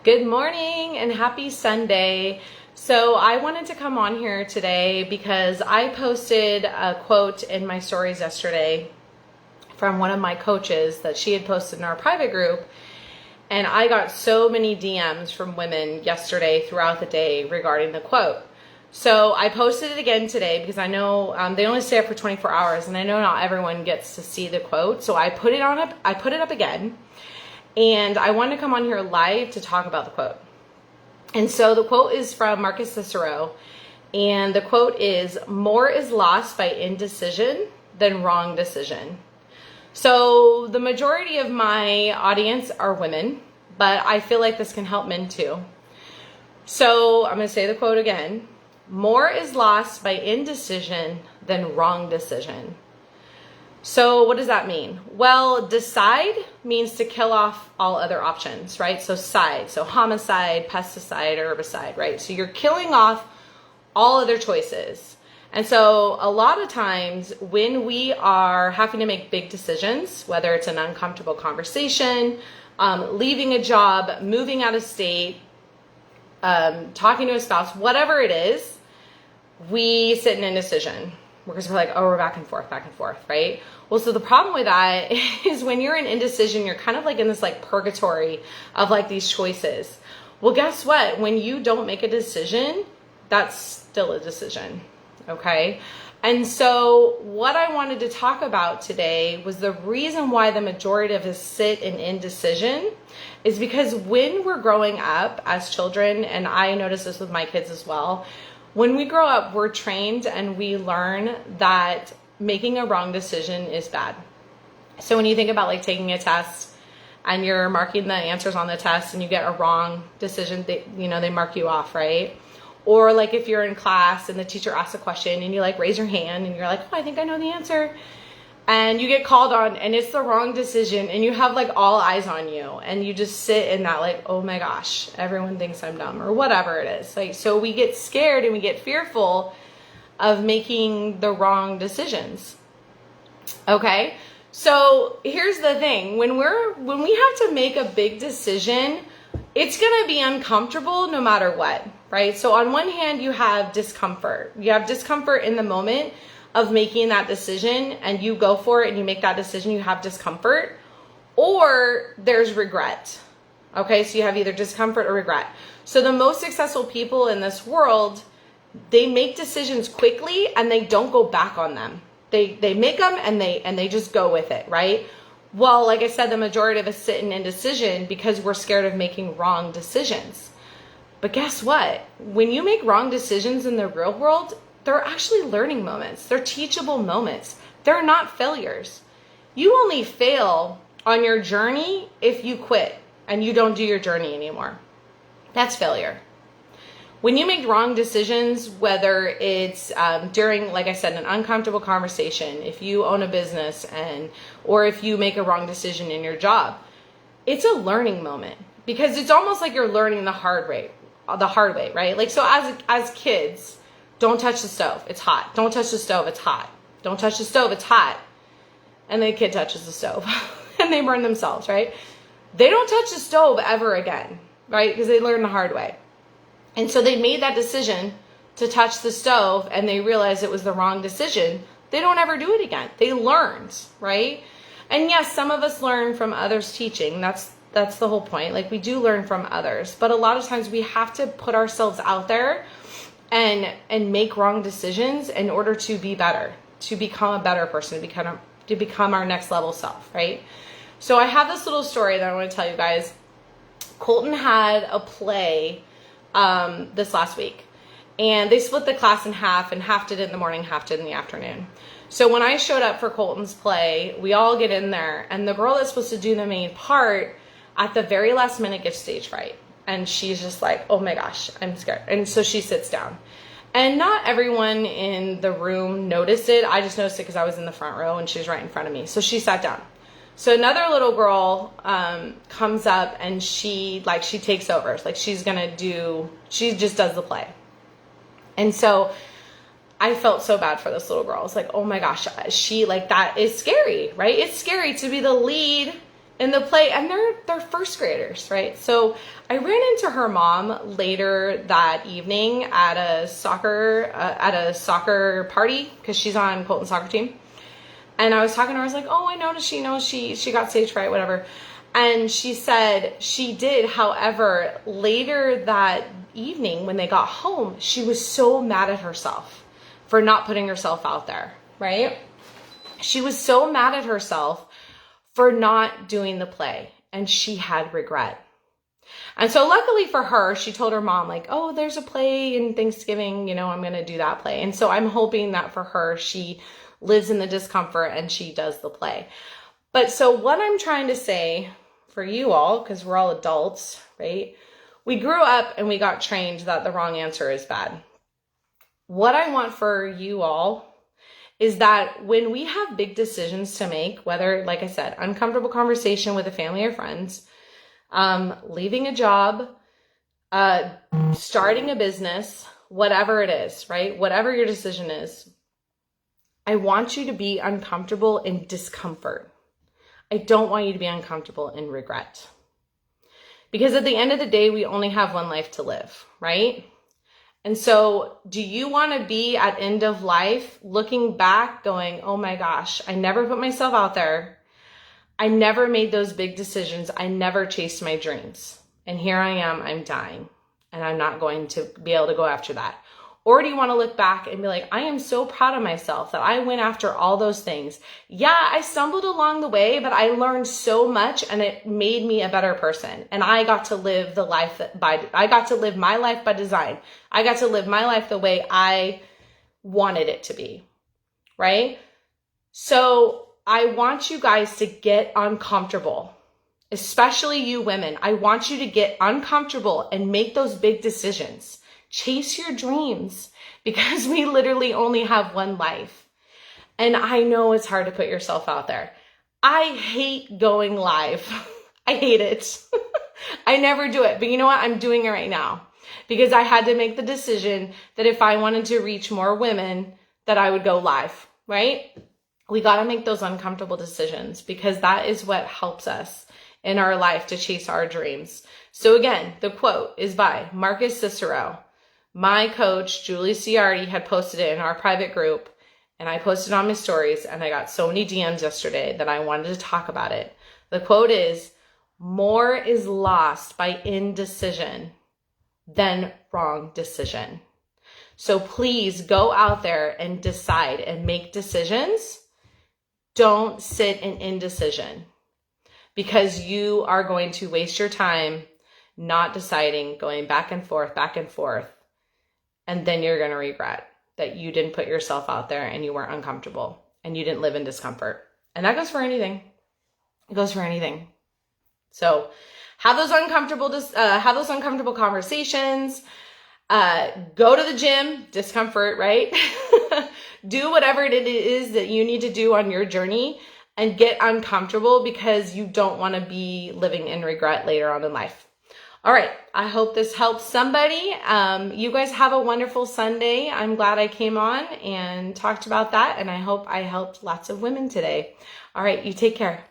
Good morning and happy Sunday. So I wanted to come on here today because I posted a quote in my stories yesterday from one of my coaches that she had posted in our private group. And I got so many DMs from women yesterday throughout the day regarding the quote. So I posted it again today because I know they only stay up for 24 hours and I know not everyone gets to see the quote. So I put it up again. And I wanted to come on here live to talk about the quote. And so the quote is from Marcus Cicero. And the quote is, "More is lost by indecision than wrong decision." So the majority of my audience are women, but I feel like this can help men too. So I'm going to say the quote again. More is lost by indecision than wrong decision. So what does that mean? Well, decide means to kill off all other options, right? So side, so homicide, pesticide, herbicide, right? So you're killing off all other choices. And so a lot of times when we are having to make big decisions, whether it's an uncomfortable conversation, leaving a job, moving out of state, talking to a spouse, whatever it is, we sit in indecision. Because we're like, oh, we're back and forth, right? Well, so the problem with that is when you're in indecision, you're kind of like in this like purgatory of like these choices. Well, guess what? When you don't make a decision, that's still a decision, okay? And so what I wanted to talk about today was the reason why the majority of us sit in indecision is because when we're growing up as children, and I notice this with my kids as well, when we grow up, we're trained and we learn that making a wrong decision is bad. So when you think about like taking a test and you're marking the answers on the test and you get a wrong decision, they mark you off, right? Or like if you're in class and the teacher asks a question and you like raise your hand and you're like, oh, I think I know the answer. And you get called on and it's the wrong decision and you have like all eyes on you and you just sit in that like, oh my gosh, everyone thinks I'm dumb or whatever it is. Like, so we get scared and we get fearful of making the wrong decisions. Okay. So here's the thing. When we have to make a big decision, it's going to be uncomfortable no matter what, right? So on one hand, you have discomfort. You have discomfort in the moment of making that decision and you go for it and you make that decision, you have discomfort, or there's regret. Okay, so you have either discomfort or regret. So the most successful people in this world, they make decisions quickly and they don't go back on them. They make them and they just go with it, right? Well, like I said, the majority of us sit in indecision because we're scared of making wrong decisions. But guess what? When you make wrong decisions in the real world, they're actually learning moments. They're teachable moments. They're not failures. You only fail on your journey if you quit and you don't do your journey anymore. That's failure. When you make wrong decisions, whether it's during, like I said, an uncomfortable conversation, if you own a business or if you make a wrong decision in your job, it's a learning moment because it's almost like you're learning the hard way, right? Like, so as kids, don't touch the stove, it's hot. Don't touch the stove, it's hot. Don't touch the stove, it's hot. And the kid touches the stove and they burn themselves, right? They don't touch the stove ever again, right? Because they learned the hard way. And so they made that decision to touch the stove and they realized it was the wrong decision. They don't ever do it again. They learned, right? And yes, some of us learn from others' teaching. That's the whole point. Like, we do learn from others, but a lot of times we have to put ourselves out there and make wrong decisions in order to be better, to become a better person, to become our next level self, right? So I have this little story that I want to tell you guys. Colton had a play this last week, and they split the class in half, and half did it in the morning, half did in the afternoon. So when I showed up for Colton's play, we all get in there, and the girl that's supposed to do the main part at the very last minute gets stage fright. And she's just like, oh my gosh, I'm scared. And so she sits down. And not everyone in the room noticed it. I just noticed it because I was in the front row and she was right in front of me. So she sat down. So another little girl comes up and she takes over. Like, she just does the play. And so I felt so bad for this little girl. I was like, oh my gosh, that is scary, right? It's scary to be the lead in the play, and they're first graders, right? So I ran into her mom later that evening at a soccer party, because she's on Colton's soccer team. And I was talking to her, I was like, oh, I noticed she got stage fright, whatever. And she said she did. However, later that evening when they got home, she was so mad at herself for not putting herself out there, right? She was so mad at herself for not doing the play, and she had regret. And so luckily for her, she told her mom, like, oh, there's a play in Thanksgiving, I'm going to do that play. And so I'm hoping that for her, she lives in the discomfort and she does the play. But so what I'm trying to say for you all, because we're all adults, right? We grew up and we got trained that the wrong answer is bad. What I want for you all is that when we have big decisions to make, whether, like I said, uncomfortable conversation with a family or friends, leaving a job, starting a business, whatever it is, right? Whatever your decision is, I want you to be uncomfortable in discomfort. I don't want you to be uncomfortable in regret. Because at the end of the day, we only have one life to live, right? And so do you want to be at end of life looking back going, oh my gosh, I never put myself out there. I never made those big decisions. I never chased my dreams. And here I am, I'm dying. And I'm not going to be able to go after that. Or do you want to look back and be like, I am so proud of myself that I went after all those things. Yeah, I stumbled along the way, but I learned so much and it made me a better person. And I got to live I got to live my life by design. I got to live my life the way I wanted it to be, right? So I want you guys to get uncomfortable, especially you women. I want you to get uncomfortable and make those big decisions. Chase your dreams, because we literally only have one life. And I know it's hard to put yourself out there. I hate going live. I hate it. I never do it. But you know what? I'm doing it right now because I had to make the decision that if I wanted to reach more women, that I would go live, right? We got to make those uncomfortable decisions because that is what helps us in our life to chase our dreams. So again, the quote is by Marcus Cicero. My coach, Julie Ciardi, had posted it in our private group, and I posted on my stories, and I got so many DMs yesterday that I wanted to talk about it. The quote is, more is lost by indecision than wrong decision. So please go out there and decide and make decisions. Don't sit in indecision because you are going to waste your time not deciding, going back and forth, and then you're going to regret that you didn't put yourself out there and you weren't uncomfortable and you didn't live in discomfort. And that goes for anything. It goes for anything. So have those uncomfortable conversations. Go to the gym, discomfort, right? Do whatever it is that you need to do on your journey and get uncomfortable because you don't want to be living in regret later on in life. All right. I hope this helps somebody. You guys have a wonderful Sunday. I'm glad I came on and talked about that. And I hope I helped lots of women today. All right. You take care.